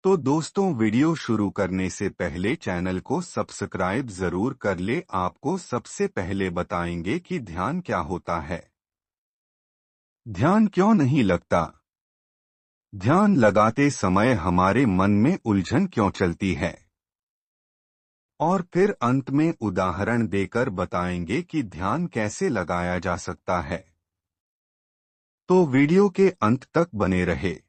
तो दोस्तों, वीडियो शुरू करने से पहले चैनल को सब्सक्राइब जरूर कर ले। आपको सबसे पहले बताएंगे कि ध्यान क्या होता है। ध्यान क्यों नहीं लगता? ध्यान लगाते समय हमारे मन में उलझन क्यों चलती है? और फिर अंत में उदाहरण देकर बताएंगे कि ध्यान कैसे लगाया जा सकता है। तो वीडियो के अंत तक बने रहे।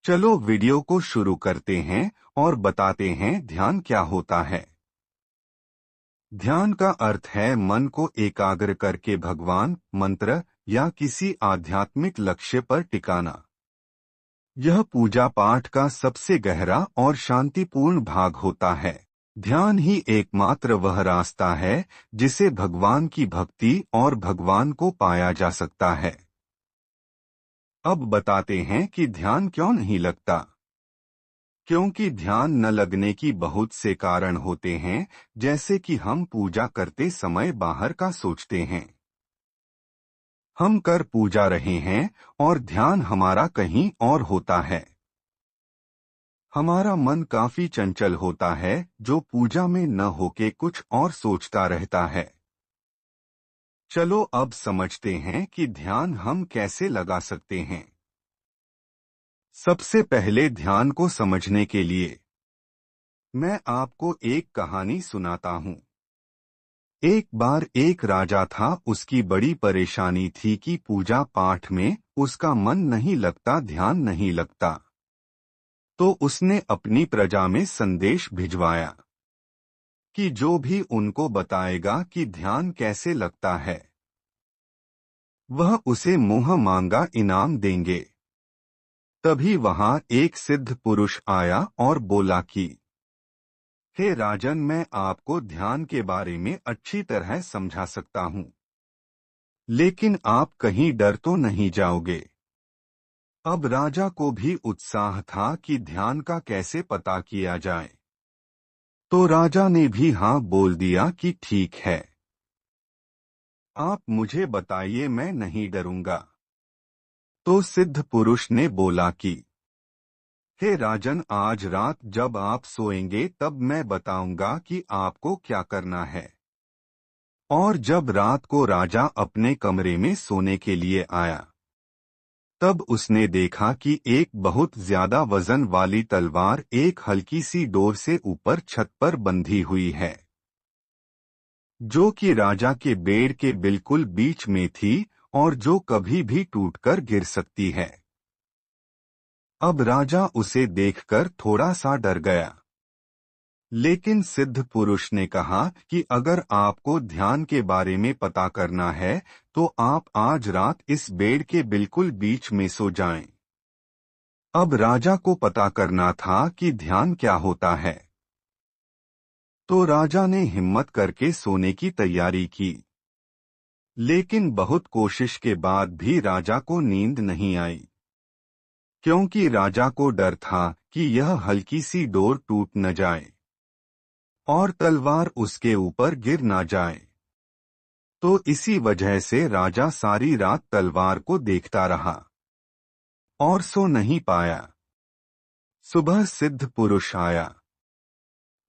चलो वीडियो को शुरू करते हैं और बताते हैं ध्यान क्या होता है। ध्यान का अर्थ है मन को एकाग्र करके भगवान, मंत्र या किसी आध्यात्मिक लक्ष्य पर टिकाना। यह पूजा पाठ का सबसे गहरा और शांतिपूर्ण भाग होता है। ध्यान ही एकमात्र वह रास्ता है जिसे भगवान की भक्ति और भगवान को पाया जा सकता है। अब बताते हैं कि ध्यान क्यों नहीं लगता। क्योंकि ध्यान न लगने की बहुत से कारण होते हैं, जैसे कि हम पूजा करते समय बाहर का सोचते हैं। हम कर पूजा रहे हैं और ध्यान हमारा कहीं और होता है। हमारा मन काफी चंचल होता है, जो पूजा में न होके कुछ और सोचता रहता है। चलो अब समझते हैं कि ध्यान हम कैसे लगा सकते हैं। सबसे पहले ध्यान को समझने के लिए मैं आपको एक कहानी सुनाता हूँ। एक बार एक राजा था। उसकी बड़ी परेशानी थी कि पूजा पाठ में उसका मन नहीं लगता, ध्यान नहीं लगता। तो उसने अपनी प्रजा में संदेश भिजवाया कि जो भी उनको बताएगा कि ध्यान कैसे लगता है, वह उसे मुंह मांगा इनाम देंगे। तभी वहां एक सिद्ध पुरुष आया और बोला कि हे राजन, मैं आपको ध्यान के बारे में अच्छी तरह समझा सकता हूँ, लेकिन आप कहीं डर तो नहीं जाओगे? अब राजा को भी उत्साह था कि ध्यान का कैसे पता किया जाए। तो राजा ने भी हाँ बोल दिया कि ठीक है, आप मुझे बताइए, मैं नहीं डरूंगा। तो सिद्ध पुरुष ने बोला कि हे राजन, आज रात जब आप सोएंगे तब मैं बताऊंगा कि आपको क्या करना है। और जब रात को राजा अपने कमरे में सोने के लिए आया, तब उसने देखा कि एक बहुत ज्यादा वजन वाली तलवार एक हल्की सी डोर से ऊपर छत पर बंधी हुई है, जो कि राजा के बेड के बिल्कुल बीच में थी और जो कभी भी टूटकर गिर सकती है। अब राजा उसे देखकर थोड़ा सा डर गया, लेकिन सिद्ध पुरुष ने कहा कि अगर आपको ध्यान के बारे में पता करना है तो आप आज रात इस बेड के बिल्कुल बीच में सो जाएं। अब राजा को पता करना था कि ध्यान क्या होता है। तो राजा ने हिम्मत करके सोने की तैयारी की, लेकिन बहुत कोशिश के बाद भी राजा को नींद नहीं आई, क्योंकि राजा को डर था कि यह हल्की सी डोर टूट न जाए और तलवार उसके ऊपर गिर ना जाए। तो इसी वजह से राजा सारी रात तलवार को देखता रहा और सो नहीं पाया। सुबह सिद्ध पुरुष आया।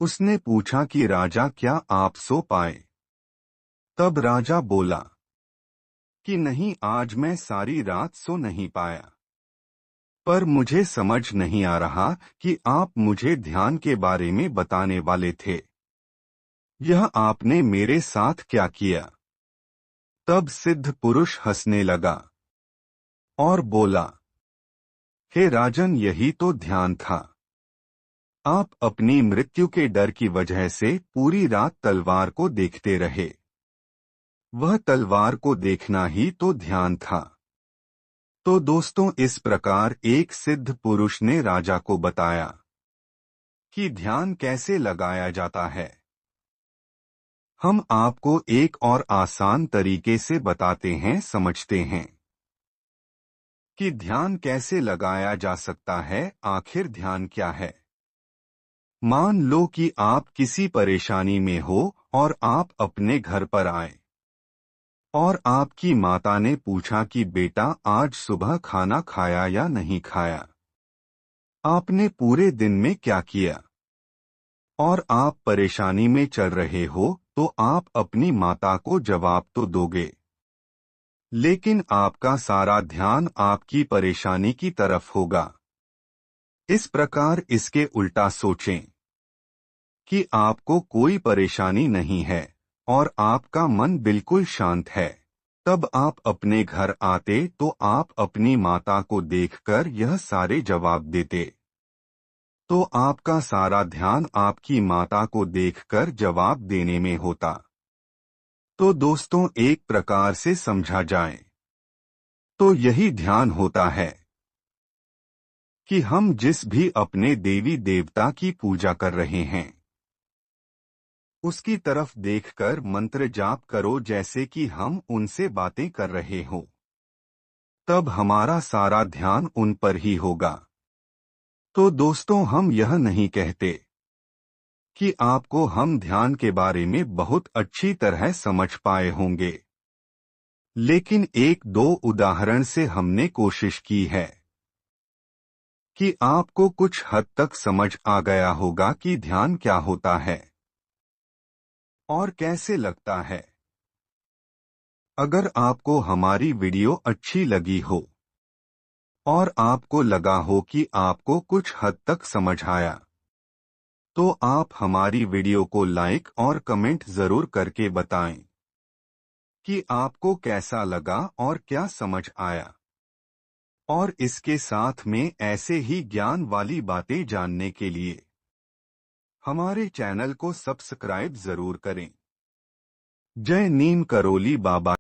उसने पूछा कि राजा, क्या आप सो पाए? तब राजा बोला कि नहीं, आज मैं सारी रात सो नहीं पाया, पर मुझे समझ नहीं आ रहा कि आप मुझे ध्यान के बारे में बताने वाले थे। यह आपने मेरे साथ क्या किया? तब सिद्ध पुरुष हंसने लगा और बोला, हे राजन, यही तो ध्यान था। आप अपनी मृत्यु के डर की वजह से पूरी रात तलवार को देखते रहे। वह तलवार को देखना ही तो ध्यान था। तो दोस्तों, इस प्रकार एक सिद्ध पुरुष ने राजा को बताया कि ध्यान कैसे लगाया जाता है। हम आपको एक और आसान तरीके से बताते हैं, समझते हैं कि ध्यान कैसे लगाया जा सकता है। आखिर ध्यान क्या है? मान लो कि आप किसी परेशानी में हो और आप अपने घर पर आए और आपकी माता ने पूछा कि बेटा, आज सुबह खाना खाया या नहीं खाया? आपने पूरे दिन में क्या किया? और आप परेशानी में चल रहे हो तो आप अपनी माता को जवाब तो दोगे, लेकिन आपका सारा ध्यान आपकी परेशानी की तरफ होगा। इस प्रकार इसके उल्टा सोचें कि आपको कोई परेशानी नहीं है और आपका मन बिल्कुल शांत है। तब आप अपने घर आते तो आप अपनी माता को देखकर यह सारे जवाब देते, तो आपका सारा ध्यान आपकी माता को देखकर जवाब देने में होता। तो दोस्तों, एक प्रकार से समझा जाए तो यही ध्यान होता है कि हम जिस भी अपने देवी देवता की पूजा कर रहे हैं उसकी तरफ देखकर मंत्र जाप करो जैसे कि हम उनसे बातें कर रहे हो। तब हमारा सारा ध्यान उन पर ही होगा। तो दोस्तों, हम यह नहीं कहते कि आपको हम ध्यान के बारे में बहुत अच्छी तरह समझ पाए होंगे, लेकिन एक दो उदाहरण से हमने कोशिश की है कि आपको कुछ हद तक समझ आ गया होगा कि ध्यान क्या होता है और कैसे लगता है। अगर आपको हमारी वीडियो अच्छी लगी हो और आपको लगा हो कि आपको कुछ हद तक समझ आया, तो आप हमारी वीडियो को लाइक और कमेंट जरूर करके बताएं कि आपको कैसा लगा और क्या समझ आया। और इसके साथ में ऐसे ही ज्ञान वाली बातें जानने के लिए हमारे चैनल को सब्सक्राइब जरूर करें। जय नीम करोली बाबा।